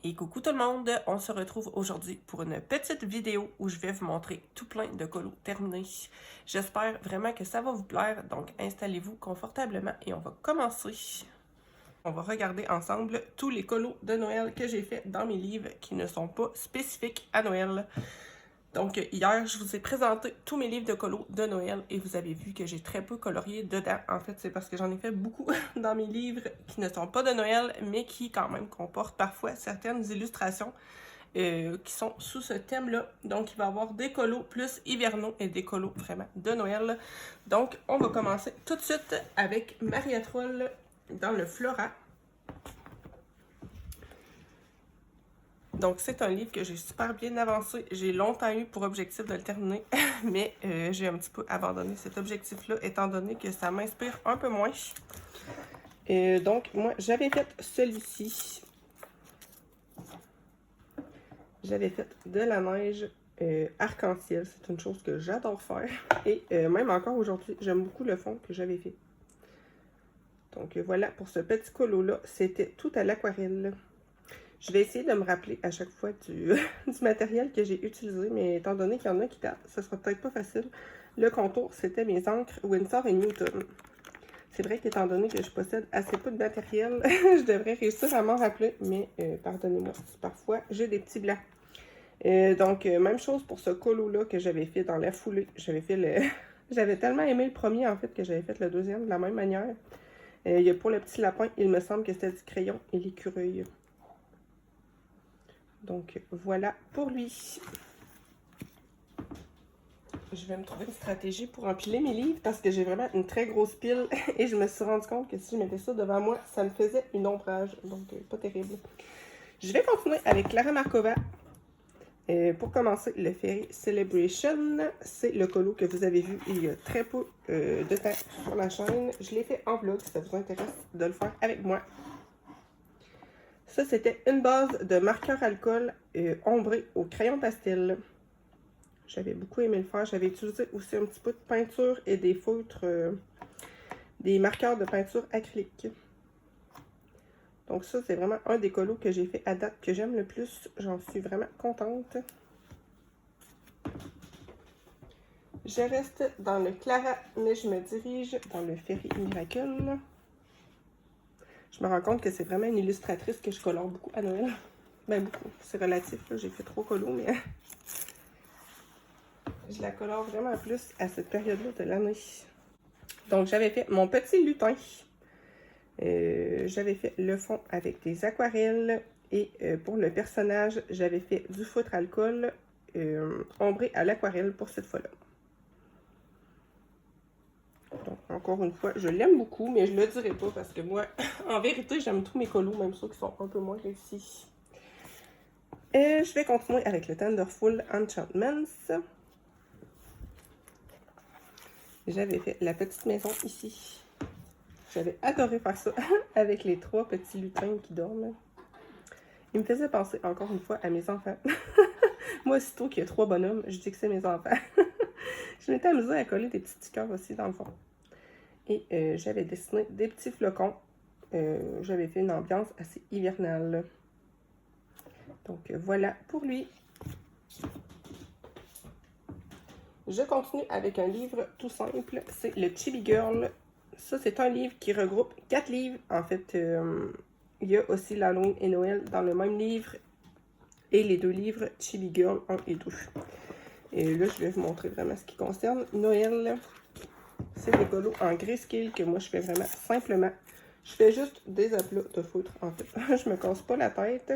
Et coucou tout le monde, on se retrouve aujourd'hui pour une petite vidéo où je vais vous montrer tout plein de colos terminés. J'espère vraiment que ça va vous plaire, donc installez-vous confortablement et on va commencer. On va regarder ensemble tous les colos de Noël que j'ai fait dans mes livres qui ne sont pas spécifiques à Noël. Donc hier, je vous ai présenté tous mes livres de colos de Noël et vous avez vu que j'ai très peu colorié dedans. En fait, c'est parce que j'en ai fait beaucoup dans mes livres qui ne sont pas de Noël, mais qui quand même comportent parfois certaines illustrations qui sont sous ce thème-là. Donc il va y avoir des colos plus hivernaux et des colos vraiment de Noël. Donc on va commencer tout de suite avec Maria Troll dans le Flora. Donc, c'est un livre que j'ai super bien avancé. J'ai longtemps eu pour objectif de le terminer, mais j'ai un petit peu abandonné cet objectif-là, étant donné que ça m'inspire un peu moins. Donc, moi, j'avais fait celui-ci. J'avais fait de la neige arc-en-ciel. C'est une chose que j'adore faire. Et même encore aujourd'hui, j'aime beaucoup le fond que j'avais fait. Donc, voilà, pour ce petit colo-là, c'était tout à l'aquarelle. Je vais essayer de me rappeler à chaque fois du matériel que j'ai utilisé, mais étant donné qu'il y en a qui datent, ce sera peut-être pas facile. Le contour, c'était mes encres Winsor et Newton. C'est vrai qu'étant donné que je possède assez peu de matériel, je devrais réussir à m'en rappeler, mais pardonnez-moi si parfois j'ai des petits blancs. Donc, même chose pour ce colo-là que j'avais fait dans la foulée. J'avais fait le... J'avais tellement aimé le premier, en fait, que j'avais fait le deuxième de la même manière. Pour le petit lapin, il me semble que c'était du crayon et l'écureuil. Donc, voilà pour lui. Je vais me trouver une stratégie pour empiler mes livres parce que j'ai vraiment une très grosse pile et je me suis rendu compte que si je mettais ça devant moi, ça me faisait une ombrage. Donc, pas terrible. Je vais continuer avec Clara Markova. Pour commencer, le Fairy Celebration, c'est le colo que vous avez vu il y a très peu de temps sur la chaîne. Je l'ai fait en vlog, si ça vous intéresse de le faire avec moi. Ça, c'était une base de marqueur alcool ombré au crayon pastel. J'avais beaucoup aimé le faire. J'avais utilisé aussi un petit peu de peinture et des feutres, des marqueurs de peinture acrylique. Donc ça, c'est vraiment un des colos que j'ai fait à date que j'aime le plus. J'en suis vraiment contente. Je reste dans le Clara, mais je me dirige dans le Fairy Miracle. Je me rends compte que c'est vraiment une illustratrice que je colore beaucoup à Noël. Ben beaucoup, c'est relatif. J'ai fait 3 colos, mais je la colore vraiment plus à cette période-là de l'année. Donc, j'avais fait mon petit lutin. J'avais fait le fond avec des aquarelles. Et pour le personnage, j'avais fait du feutre alcool ombré à l'aquarelle pour cette fois-là. Donc, encore une fois, je l'aime beaucoup, mais je le dirai pas parce que moi, en vérité, j'aime tous mes colos, même ceux qui sont un peu moins réussis. Je vais continuer avec le Tenderful Enchantments. J'avais fait la petite maison ici. J'avais adoré faire ça avec les 3 petits lutins qui dorment. Il me faisait penser encore une fois à mes enfants. Moi, aussitôt qu'il y a 3 bonhommes, je dis que c'est mes enfants. Je m'étais amusée à coller des petits cœurs aussi dans le fond. Et j'avais dessiné des petits flocons. J'avais fait une ambiance assez hivernale. Donc voilà pour lui. Je continue avec un livre tout simple. C'est le Chibi Girl. Ça, c'est un livre qui regroupe 4 livres. En fait, il y a aussi l'Halloween et Noël dans le même livre. Et les 2 livres Chibi Girl 1 et 2. Et là, je vais vous montrer vraiment ce qui concerne Noël. C'est des colos en grayscale que moi, je fais vraiment simplement. Je fais juste des aplats de feutre, en fait. Je me casse pas la tête.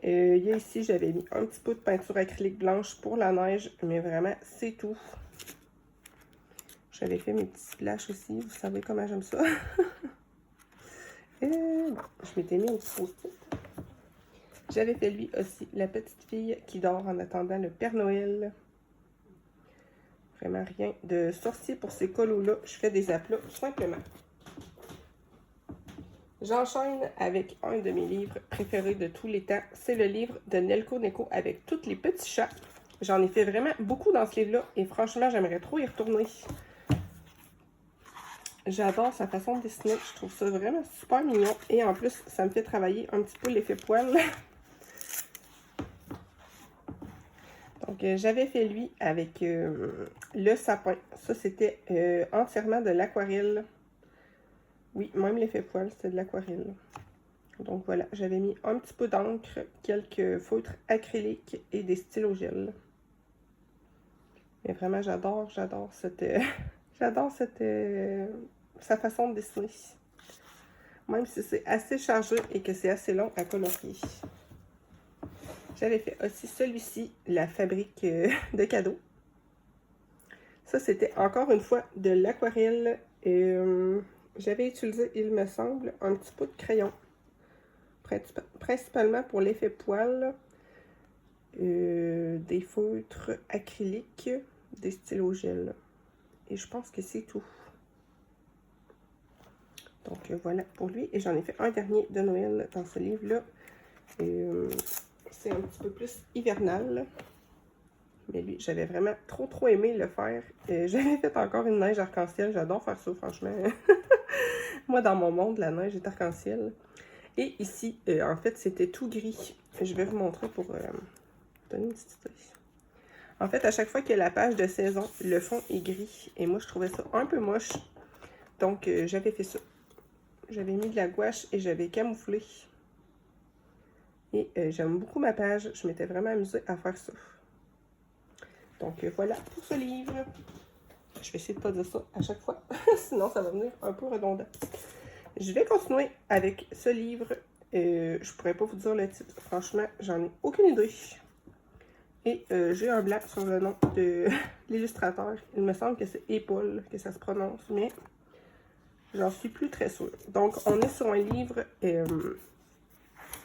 Il y a ici, j'avais mis un petit peu de peinture acrylique blanche pour la neige, mais vraiment, c'est tout. J'avais fait mes petits splashes aussi, vous savez comment j'aime ça. Bon, je m'étais mis un petit post-it. J'avais fait lui aussi, la petite fille qui dort en attendant le Père Noël. Vraiment rien de sorcier pour ces colos-là. Je fais des aplats tout simplement. J'enchaîne avec un de mes livres préférés de tous les temps. C'est le livre de Nelko Neko avec tous les petits chats. J'en ai fait vraiment beaucoup dans ce livre-là et franchement, j'aimerais trop y retourner. J'adore sa façon de dessiner. Je trouve ça vraiment super mignon. Et en plus, ça me fait travailler un petit peu l'effet poil. Donc, j'avais fait lui avec le sapin. Ça, c'était entièrement de l'aquarelle. Oui, même l'effet poil, c'était de l'aquarelle. Donc voilà, j'avais mis un petit peu d'encre, quelques feutres acryliques et des stylos gel. Mais vraiment, j'adore cette... j'adore sa façon de dessiner. Même si c'est assez chargé et que c'est assez long à colorier. J'avais fait aussi celui-ci, la fabrique de cadeaux. Ça, c'était encore une fois de l'aquarelle. J'avais utilisé, il me semble, un petit peu de crayon. Principalement pour l'effet poil. Des feutres acryliques, des stylos gel. Et je pense que c'est tout. Donc voilà pour lui. Et j'en ai fait un dernier de Noël dans ce livre-là. C'est un petit peu plus hivernal. Mais lui, j'avais vraiment trop aimé le faire. J'avais fait encore une neige arc-en-ciel. J'adore faire ça, franchement. Moi, dans mon monde, la neige est arc-en-ciel. Et ici, en fait, c'était tout gris. Je vais vous montrer pour donner une petite idée. En fait, à chaque fois qu'il y a la page de saison, le fond est gris. Et moi, je trouvais ça un peu moche. Donc, j'avais fait ça. J'avais mis de la gouache et j'avais camouflé. Et j'aime beaucoup ma page. Je m'étais vraiment amusée à faire ça. Donc, voilà pour ce livre. Je vais essayer de ne pas dire ça à chaque fois. Sinon, ça va venir un peu redondant. Je vais continuer avec ce livre. Je pourrais pas vous dire le titre. Franchement, j'en ai aucune idée. Et j'ai un blanc sur le nom de l'illustrateur. Il me semble que c'est Épaule que ça se prononce, mais j'en suis plus très sûre. Donc, on est sur un livre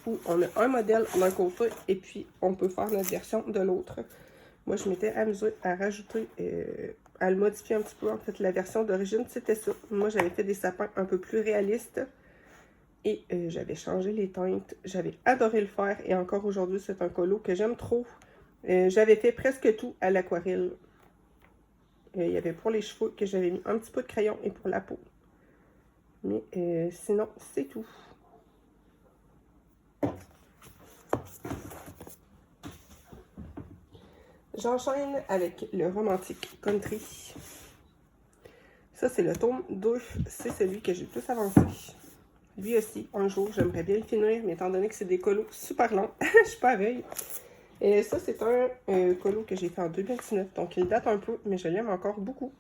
où on a un modèle d'un côté et puis on peut faire notre version de l'autre. Moi, je m'étais amusée à rajouter, à le modifier un petit peu. En fait, la version d'origine, c'était ça. Moi, j'avais fait des sapins un peu plus réalistes. Et j'avais changé les teintes. J'avais adoré le faire. Et encore aujourd'hui, c'est un colo que j'aime trop. J'avais fait presque tout à l'aquarelle. Il y avait pour les cheveux que j'avais mis un petit peu de crayon et pour la peau. Mais sinon, c'est tout. J'enchaîne avec le romantique country. Ça, c'est le tome 2. C'est celui que j'ai le plus avancé. Lui aussi, un jour, j'aimerais bien le finir, mais étant donné que c'est des colos super longs, je suis pas à veille. Et ça, c'est un colo que j'ai fait en 2019, donc il date un peu, mais je l'aime encore beaucoup.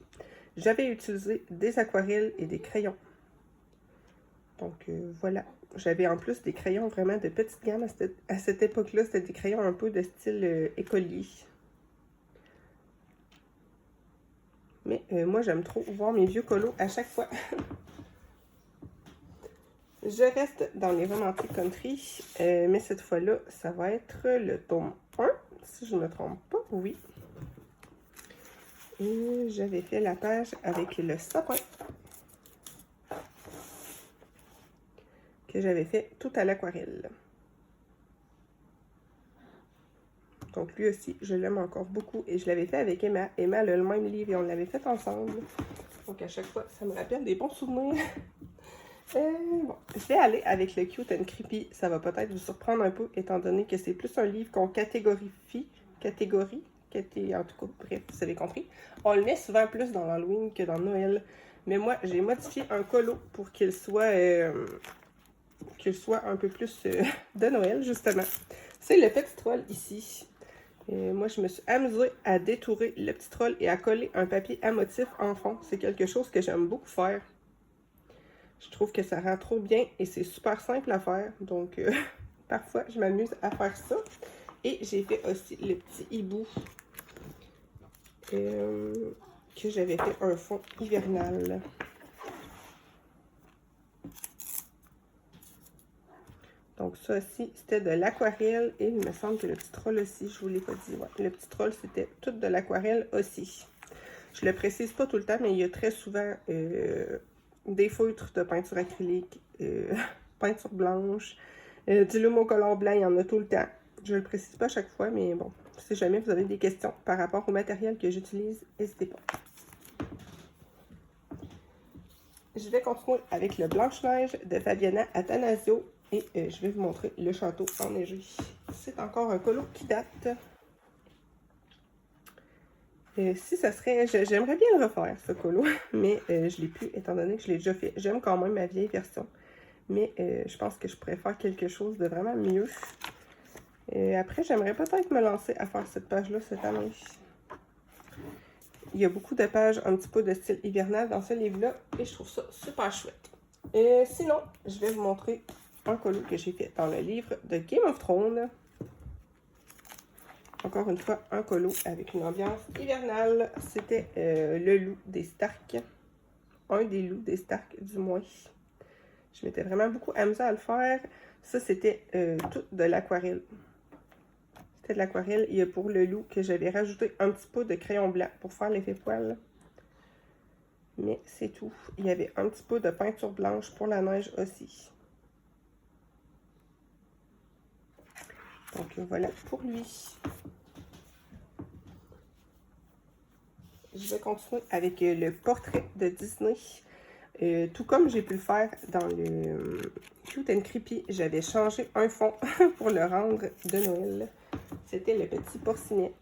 J'avais utilisé des aquarelles et des crayons. Donc voilà. J'avais en plus des crayons vraiment de petite gamme à cette époque-là. C'était des crayons un peu de style écolier. Mais moi, j'aime trop voir mes vieux colos à chaque fois. Je reste dans les romantiques country, mais cette fois-là, ça va être le tome 1, si je ne me trompe pas, oui. Et j'avais fait la page avec le sapin, que j'avais fait tout à l'aquarelle. Donc lui aussi, je l'aime encore beaucoup, et je l'avais fait avec Emma. Emma, elle a le même livre et on l'avait fait ensemble. Donc à chaque fois, ça me rappelle des bons souvenirs. Bon, je vais aller avec le Cute and Creepy. Ça va peut-être vous surprendre un peu, étant donné que c'est plus un livre qu'on catégorifie. En tout cas, bref, vous avez compris. On le met souvent plus dans l'Halloween que dans Noël. Mais moi, j'ai modifié un colo pour qu'il soit un peu plus de Noël, justement. C'est le petit troll ici. Moi, je me suis amusée à détourer le petit troll et à coller un papier à motif en fond. C'est quelque chose que j'aime beaucoup faire. Je trouve que ça rend trop bien et c'est super simple à faire. Donc, parfois, je m'amuse à faire ça. Et j'ai fait aussi le petit hibou que j'avais fait un fond hivernal. Donc, ça aussi, c'était de l'aquarelle. Et il me semble que le petit troll aussi, je vous l'ai pas dit. Ouais, le petit troll, c'était tout de l'aquarelle aussi. Je le précise pas tout le temps, mais il y a très souvent des feutres de peinture acrylique, peinture blanche, du lumocolore blanc, il y en a tout le temps. Je le précise pas à chaque fois, mais bon, si jamais vous avez des questions par rapport au matériel que j'utilise, n'hésitez pas. Je vais continuer avec le Blanche-Neige de Fabiana Attanasio et je vais vous montrer le château enneigé. C'est encore un colo qui date. Si ça serait... J'aimerais bien le refaire, ce colo, mais je l'ai plus, étant donné que je l'ai déjà fait. J'aime quand même ma vieille version, mais je pense que je pourrais faire quelque chose de vraiment mieux. Après, j'aimerais peut-être me lancer à faire cette page-là cette année. Il y a beaucoup de pages un petit peu de style hivernal dans ce livre-là, et je trouve ça super chouette. Sinon, je vais vous montrer un colo que j'ai fait dans le livre de Game of Thrones. Encore une fois, un colo avec une ambiance hivernale. C'était le loup des Stark. Un des loups des Stark, du moins. Je m'étais vraiment beaucoup amusée à le faire. Ça, c'était tout de l'aquarelle. C'était de l'aquarelle. Il y a pour le loup que j'avais rajouté un petit peu de crayon blanc pour faire l'effet poil. Mais c'est tout. Il y avait un petit peu de peinture blanche pour la neige aussi. Donc voilà pour lui. Je vais continuer avec le portrait de Disney. Tout comme j'ai pu le faire dans le Cute and Creepy, j'avais changé un fond pour le rendre de Noël. C'était le petit porcinet.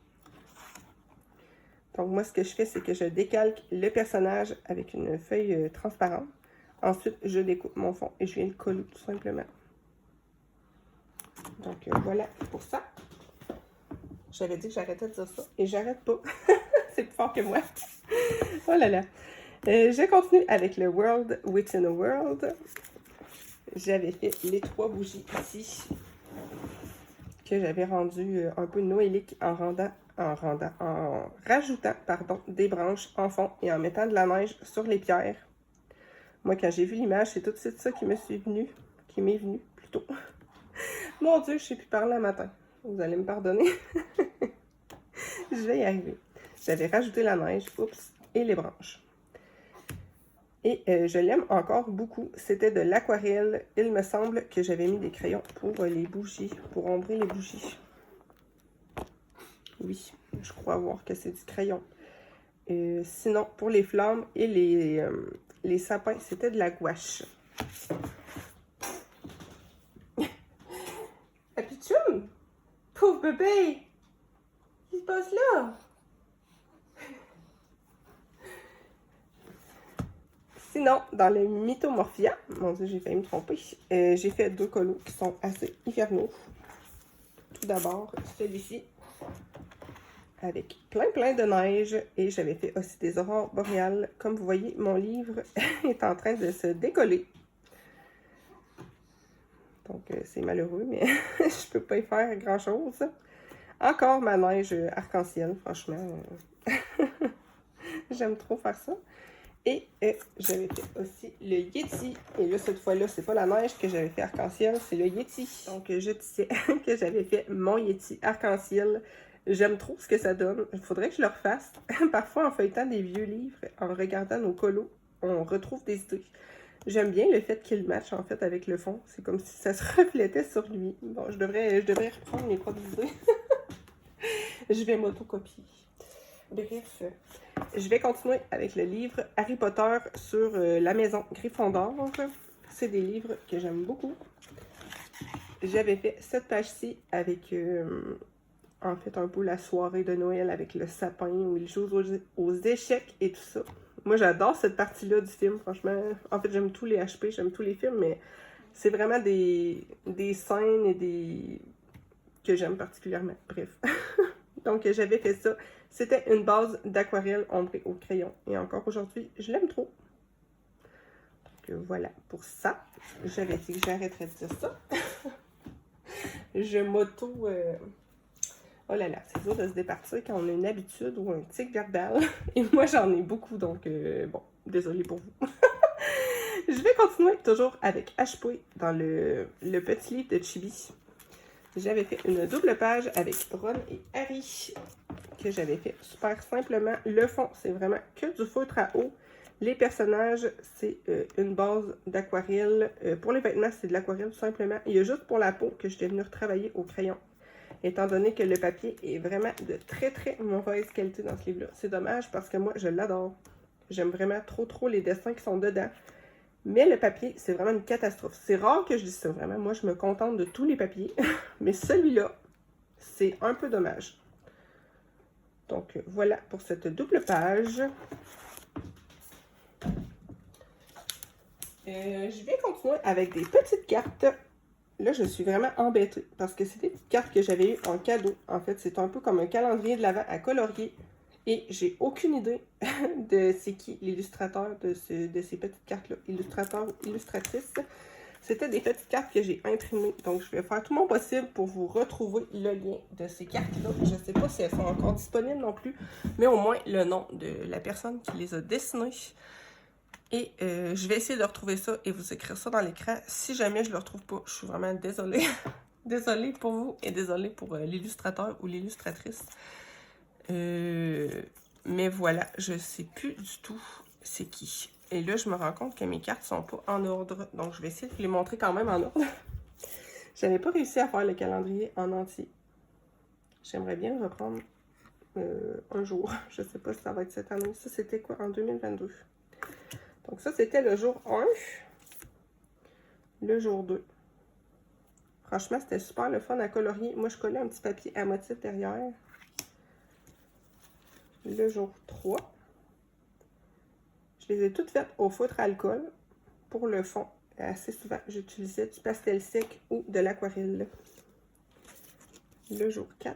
Donc moi, ce que je fais, c'est que je décalque le personnage avec une feuille transparente. Ensuite, je découpe mon fond et je viens le coller tout simplement. Donc voilà pour ça. J'avais dit que j'arrêtais de dire ça et j'arrête pas. C'est plus fort que moi. Oh là là. Je continue avec le World Within a World. J'avais fait les 3 bougies ici que j'avais rendu un peu noélique en rajoutant des branches en fond et en mettant de la neige sur les pierres. Moi, quand j'ai vu l'image, c'est tout de suite ça qui m'est venu plutôt. Mon Dieu, je sais plus parler le matin. Vous allez me pardonner. Je vais y arriver. J'avais rajouté la neige, et les branches. Et je l'aime encore beaucoup. C'était de l'aquarelle. Il me semble que j'avais mis des crayons pour les bougies, pour ombrer les bougies. Oui, je crois voir que c'est du crayon. Sinon, pour les flammes et les sapins, c'était de la gouache. Apitoum! Pauvre bébé! Qu'est-ce qui se passe là? Sinon, dans le Mythomorphia, mon Dieu, j'ai failli me tromper, j'ai fait 2 colos qui sont assez hivernaux. Tout d'abord, celui-ci, avec plein de neige, et j'avais fait aussi des aurores boréales. Comme vous voyez, mon livre est en train de se décoller. Donc, c'est malheureux, mais je peux pas y faire grand-chose. Encore ma neige arc-en-ciel, franchement. J'aime trop faire ça. Et j'avais fait aussi le Yeti. Et là, cette fois-là, c'est pas la neige que j'avais fait arc-en-ciel, c'est le Yeti. Donc, je disais que j'avais fait mon Yeti arc-en-ciel. J'aime trop ce que ça donne. Il faudrait que je le refasse. Parfois, en feuilletant des vieux livres, en regardant nos colos, on retrouve des idées. J'aime bien le fait qu'il matche, en fait, avec le fond. C'est comme si ça se reflétait sur lui. Bon, je devrais reprendre mes propres idées. Je vais m'autocopier. Bref, je vais continuer avec le livre Harry Potter sur la maison Gryffondor. C'est des livres que j'aime beaucoup. J'avais fait cette page-ci avec, en fait, un peu la soirée de Noël avec le sapin où ils jouent aux échecs et tout ça. Moi, j'adore cette partie-là du film, franchement. En fait, j'aime tous les HP, j'aime tous les films, mais c'est vraiment des scènes et que j'aime particulièrement. Bref. Donc, j'avais fait ça. C'était une base d'aquarelle ombrée au crayon. Et encore aujourd'hui, je l'aime trop. Donc, voilà pour ça. J'avais dit que j'arrêterais de dire ça. Je m'auto... Oh là là, c'est dur de se départir quand on a une habitude ou un tic verbal. Et moi, j'en ai beaucoup, donc bon, désolée pour vous. Je vais continuer toujours avec HP dans le petit livre de Chibi. J'avais fait une double page avec Ron et Harry, que j'avais fait super simplement. Le fond, c'est vraiment que du feutre à eau. Les personnages, c'est une base d'aquarelle. Pour les vêtements, c'est de l'aquarelle tout simplement. Il y a juste pour la peau que je vais venir retravailler au crayon. Étant donné que le papier est vraiment de très mauvaise qualité dans ce livre-là. C'est dommage parce que moi, je l'adore. J'aime vraiment trop les dessins qui sont dedans. Mais le papier, c'est vraiment une catastrophe. C'est rare que je dise ça, vraiment. Moi, je me contente de tous les papiers. Mais celui-là, c'est un peu dommage. Donc, voilà pour cette double page. Je vais continuer avec des petites cartes. Là, je suis vraiment embêtée parce que c'est des petites cartes que j'avais eues en cadeau. En fait, c'est un peu comme un calendrier de l'Avent à colorier. Et j'ai aucune idée de c'est qui l'illustrateur de ces petites cartes-là. Illustrateur ou illustratrice. C'était des petites cartes que j'ai imprimées. Donc, je vais faire tout mon possible pour vous retrouver le lien de ces cartes-là. Je ne sais pas si elles sont encore disponibles non plus, mais au moins le nom de la personne qui les a dessinées. Et je vais essayer de retrouver ça et vous écrire ça dans l'écran. Si jamais je ne le retrouve pas, je suis vraiment désolée. Désolée pour vous et désolée pour l'illustrateur ou l'illustratrice. Mais voilà, je ne sais plus du tout c'est qui. Et là, je me rends compte que mes cartes ne sont pas en ordre. Donc, je vais essayer de vous les montrer quand même en ordre. Je n'avais pas réussi à faire le calendrier en entier. J'aimerais bien le reprendre un jour. Je ne sais pas si ça va être cette année. Ça, c'était quoi? En 2022. Donc ça, c'était le jour 1. Le jour 2. Franchement, c'était super le fun à colorier. Moi, je collais un petit papier à motif derrière. Le jour 3. Je les ai toutes faites au feutre alcool. Pour le fond, assez souvent, j'utilisais du pastel sec ou de l'aquarelle. Le jour 4.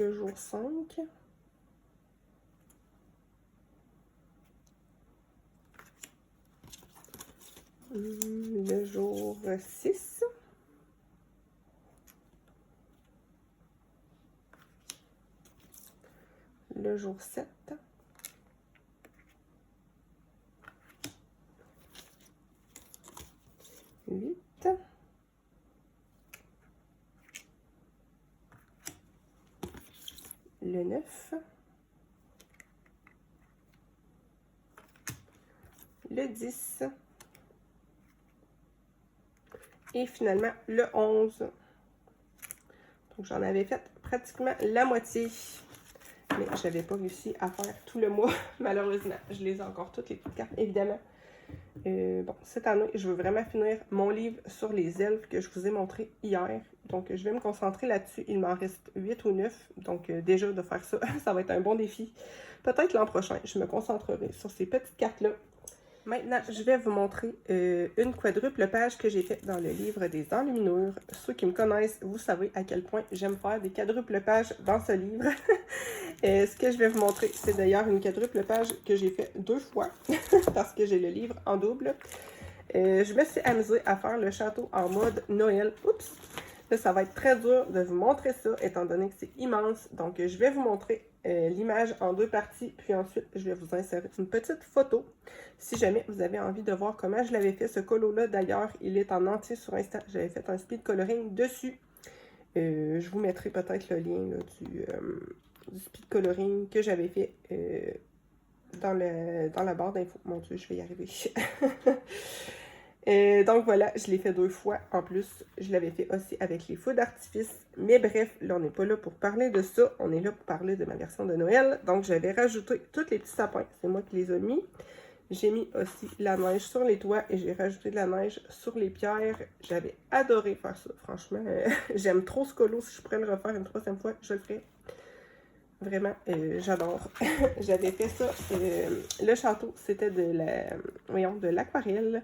Le jour 5. Le jour 6. Le jour 7. Le 9. Le 10. Et finalement, le 11. Donc, j'en avais fait pratiquement la moitié. Mais je n'avais pas réussi à faire tout le mois, malheureusement. Je les ai encore toutes les petites cartes, évidemment. Bon, cette année, je veux vraiment finir mon livre sur les elfes que je vous ai montré hier. Donc, je vais me concentrer là-dessus. Il m'en reste 8 ou 9. Donc, déjà, de faire ça, ça va être un bon défi. Peut-être l'an prochain, je me concentrerai sur ces petites cartes-là. Maintenant, je vais vous montrer une quadruple page que j'ai faite dans le livre des enluminures. Ceux qui me connaissent, vous savez à quel point j'aime faire des quadruples pages dans ce livre. Ce que je vais vous montrer, c'est d'ailleurs une quadruple page que j'ai fait 2 fois, parce que j'ai le livre en double. Je me suis amusée à faire le château en mode Noël. Oups! Là, ça va être très dur de vous montrer ça, étant donné que c'est immense. Donc, je vais vous montrer l'image en 2 parties, puis ensuite, je vais vous insérer une petite photo. Si jamais vous avez envie de voir comment je l'avais fait, ce colo-là, d'ailleurs, il est en entier sur Insta. J'avais fait un speed coloring dessus. Je vous mettrai peut-être le lien là, du speed coloring que j'avais fait dans la barre d'infos. Mon Dieu, je vais y arriver. Donc voilà, je l'ai fait 2 fois. En plus, je l'avais fait aussi avec les feux d'artifice. Mais bref, là, on n'est pas là pour parler de ça. On est là pour parler de ma version de Noël. Donc, j'avais rajouté tous les petits sapins. C'est moi qui les ai mis. J'ai mis aussi la neige sur les toits et j'ai rajouté de la neige sur les pierres. J'avais adoré faire ça. Franchement, j'aime trop ce colo. Si je pourrais le refaire une 3e fois, je le ferais. Vraiment, j'adore. J'avais fait ça. Le château, c'était de l'aquarelle.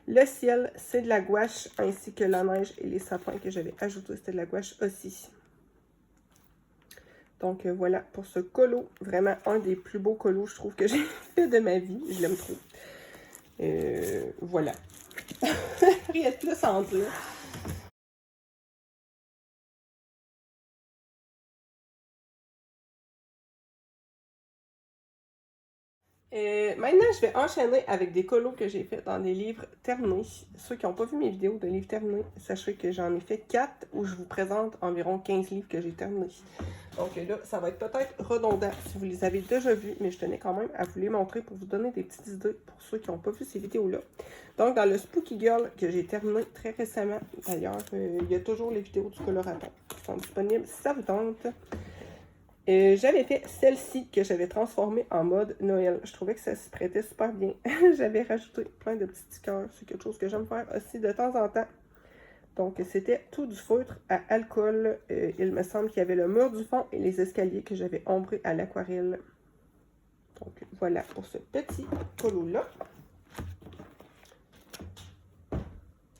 Le ciel, c'est de la gouache, ainsi que la neige et les sapins que j'avais ajoutés, c'était de la gouache aussi. Donc voilà pour ce colo. Vraiment un des plus beaux colos, je trouve, que j'ai fait de ma vie. Je l'aime trop. Voilà. Rien de plus à en dire. Maintenant, je vais enchaîner avec des colos que j'ai fait dans des livres terminés. Ceux qui n'ont pas vu mes vidéos de livres terminés, sachez que j'en ai fait 4 où je vous présente environ 15 livres que j'ai terminés. Donc là, ça va être peut-être redondant si vous les avez déjà vus, mais je tenais quand même à vous les montrer pour vous donner des petites idées pour ceux qui n'ont pas vu ces vidéos-là. Donc, dans le Spooky Girl que j'ai terminé très récemment, d'ailleurs, il y a toujours les vidéos du coloraton qui sont disponibles si ça vous tente. J'avais fait celle-ci que j'avais transformée en mode Noël. Je trouvais que ça s'y prêtait super bien. J'avais rajouté plein de petits stickers. C'est quelque chose que j'aime faire aussi de temps en temps. Donc, c'était tout du feutre à alcool. Il me semble qu'il y avait le mur du fond et les escaliers que j'avais ombrés à l'aquarelle. Donc, voilà pour ce petit colo-là.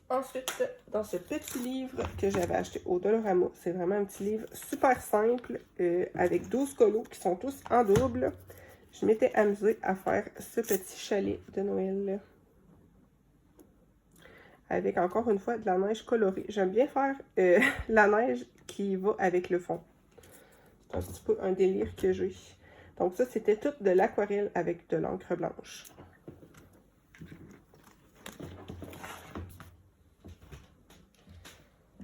Ensuite, dans ce petit livre que j'avais acheté au Dollarama, c'est vraiment un petit livre super simple, avec 12 colos qui sont tous en double. Je m'étais amusée à faire ce petit chalet de Noël. Avec encore une fois de la neige colorée. J'aime bien faire la neige qui va avec le fond. C'est un petit peu un délire que j'ai. Donc ça, c'était tout de l'aquarelle avec de l'encre blanche.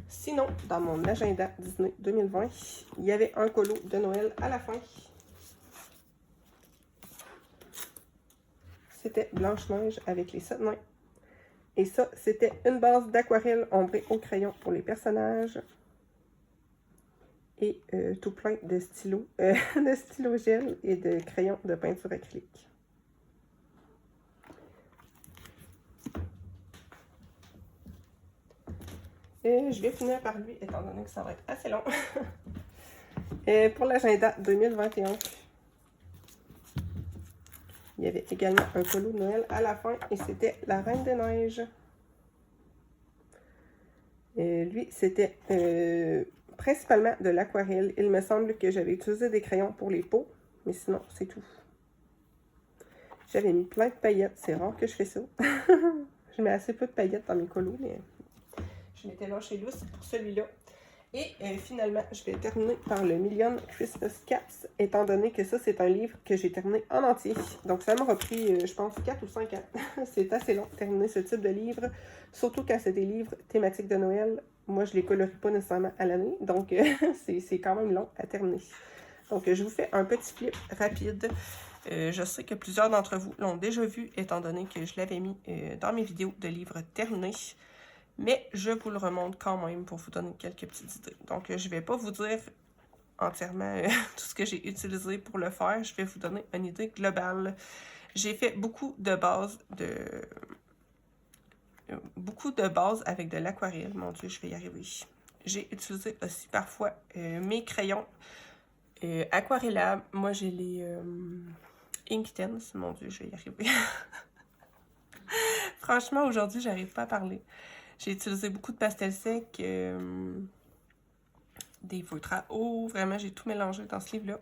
Sinon, dans mon agenda Disney 2020, il y avait un colo de Noël à la fin. C'était Blanche-Neige avec les 7 nains. Et ça, c'était une base d'aquarelle ombrée au crayon pour les personnages. Et tout plein de stylos, de stylos gel et de crayons de peinture acrylique. Je vais finir par lui, étant donné que ça va être assez long. Pour l'agenda 2021, il y avait également un colo de Noël à la fin et c'était la Reine des Neiges. Lui, c'était principalement de l'aquarelle. Il me semble que j'avais utilisé des crayons pour les peaux, mais sinon, c'est tout. J'avais mis plein de paillettes. C'est rare que je fais ça. Je mets assez peu de paillettes dans mes colos, mais je m'étais lâché lousse pour celui-là. Et finalement, je vais terminer par le Million Christmas Cats, étant donné que ça, c'est un livre que j'ai terminé en entier. Donc, ça m'aura pris, je pense, 4 ou 5 ans. C'est assez long de terminer ce type de livre, surtout quand c'est des livres thématiques de Noël. Moi, je les colorie pas nécessairement à l'année, donc c'est quand même long à terminer. Donc, je vous fais un petit flip rapide. Je sais que plusieurs d'entre vous l'ont déjà vu, étant donné que je l'avais mis dans mes vidéos de livres terminés. Mais je vous le remonte quand même pour vous donner quelques petites idées. Donc, je ne vais pas vous dire entièrement tout ce que j'ai utilisé pour le faire. Je vais vous donner une idée globale. J'ai fait beaucoup de bases avec de l'aquarelle. Mon Dieu, je vais y arriver. J'ai utilisé aussi parfois mes crayons aquarellables. Moi, j'ai les Inktense. Mon Dieu, je vais y arriver. Franchement, aujourd'hui, j'arrive pas à parler. J'ai utilisé beaucoup de pastels secs, des feutres à eau. Vraiment, j'ai tout mélangé dans ce livre-là.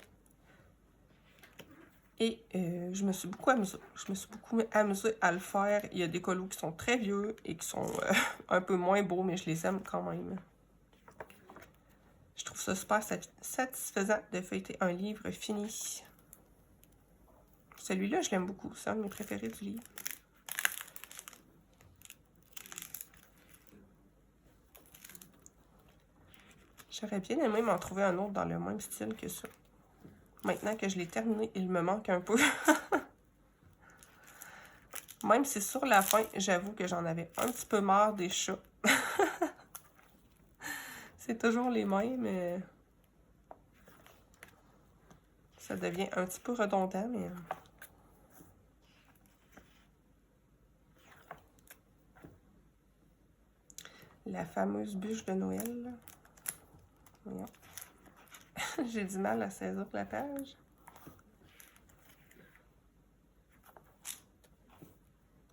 Et je me suis beaucoup amusée. À le faire. Il y a des colos qui sont très vieux et qui sont un peu moins beaux, mais je les aime quand même. Je trouve ça super satisfaisant de feuilleter un livre fini. Celui-là, je l'aime beaucoup. C'est un de mes préférés du livre. J'aurais bien aimé m'en trouver un autre dans le même style que ça. Maintenant que je l'ai terminé, il me manque un peu. Même si sur la fin, j'avoue que j'en avais un petit peu marre des chats. C'est toujours les mêmes, mais ça devient un petit peu redondant, mais... La fameuse bûche de Noël. Voyons. J'ai du mal à saisir la page.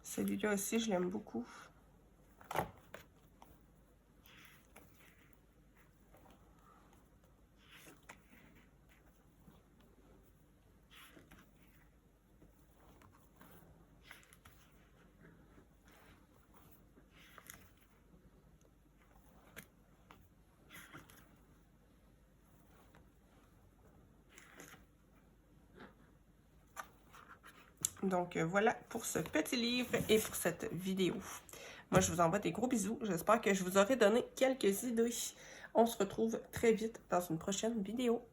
Celui-là aussi, je l'aime beaucoup. Donc, voilà pour ce petit livre et pour cette vidéo. Moi, je vous envoie des gros bisous. J'espère que je vous aurai donné quelques idées. On se retrouve très vite dans une prochaine vidéo.